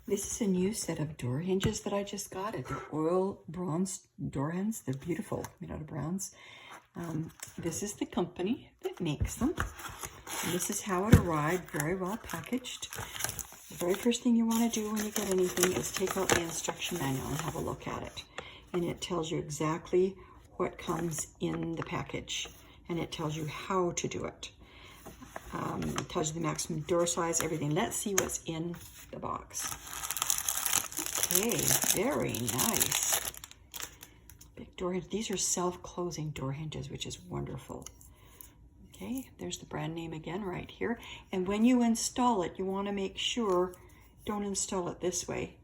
This is a new set of door hinges that I just got at the oil bronze door hinges. They're beautiful, made out of bronze. This is the company that makes them. And this is how it arrived, very well packaged. The very first thing you want to do when you get anything is take out the instruction manual and have a look at it. And it tells you exactly what comes in the package. And it tells you how to do it. It tells you the maximum door size, everything. Let's see what's in the box. Okay, very nice. Big door hinge. These are self-closing door hinges, which is wonderful. Okay, there's the brand name again right here. And when you install it, you want to make sure, don't install it this way.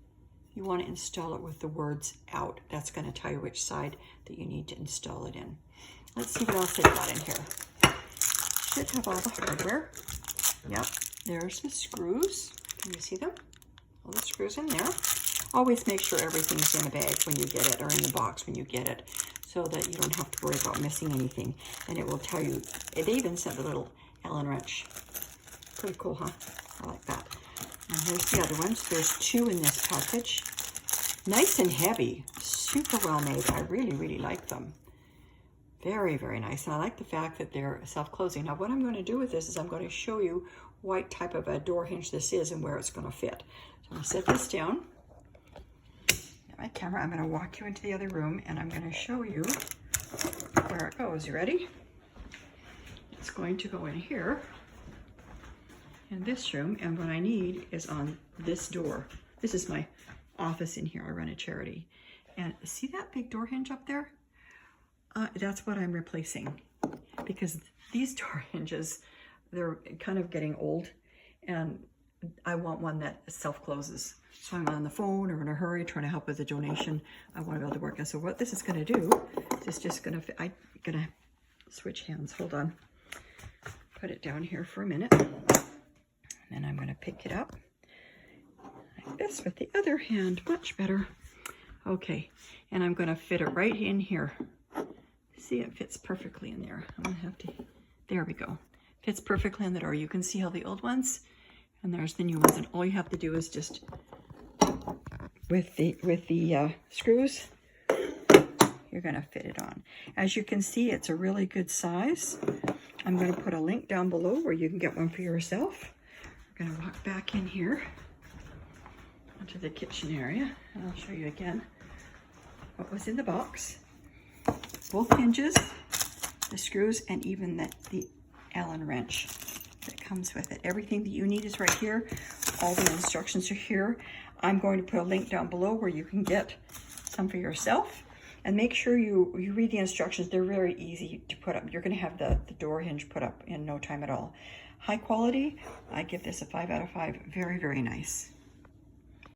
You want to install it with the words out. That's going to tell you which side that you need to install it in. Let's see what else they've got in here. Should have all the hardware. Yep, there's the screws. Can you see them? All the screws in there. Always make sure everything's in a bag when you get it, or in the box when you get it, so that you don't have to worry about missing anything. And it will tell you, they even sent a little Allen wrench. Pretty cool, huh? I like that. And here's the other ones. There's 2 in this package. Nice and heavy, super well made. I really, really like them. Very, very nice. And I like the fact that they're self-closing. Now, what I'm going to do with this is I'm going to show you what type of a door hinge this is and where it's going to fit. So I'm going to set this down. Got my camera. I'm going to walk you into the other room and I'm going to show you where it goes. You ready? It's going to go in here, in this room, and what I need is on this door. This is my office in here. I run a charity. And see that big door hinge up there? That's what I'm replacing, because these door hinges, they're kind of getting old, and I want one that self-closes. So I'm on the phone or in a hurry trying to help with a donation. I want to be able to work. And so what this is going to do is just going to, I'm going to switch hands. Hold on. Put it down here for a minute. And then I'm going to pick it up like this with the other hand. Much better. Okay. And I'm going to fit it right in here. See, it fits perfectly in there. I'm gonna have to, there we go. Fits perfectly in the door. You can see how the old ones, and there's the new ones, and all you have to do is just, with the screws, you're gonna fit it on. As you can see, it's a really good size. I'm gonna put a link down below where you can get one for yourself. We're gonna walk back in here into the kitchen area, and I'll show you again what was in the box. Both hinges, the screws, and even the Allen wrench that comes with it. Everything that you need is right here. All the instructions are here. I'm going to put a link down below where you can get some for yourself. And make sure you read the instructions. They're very easy to put up. You're going to have the door hinge put up in no time at all. High quality. I give this a 5 out of 5. Very, very nice.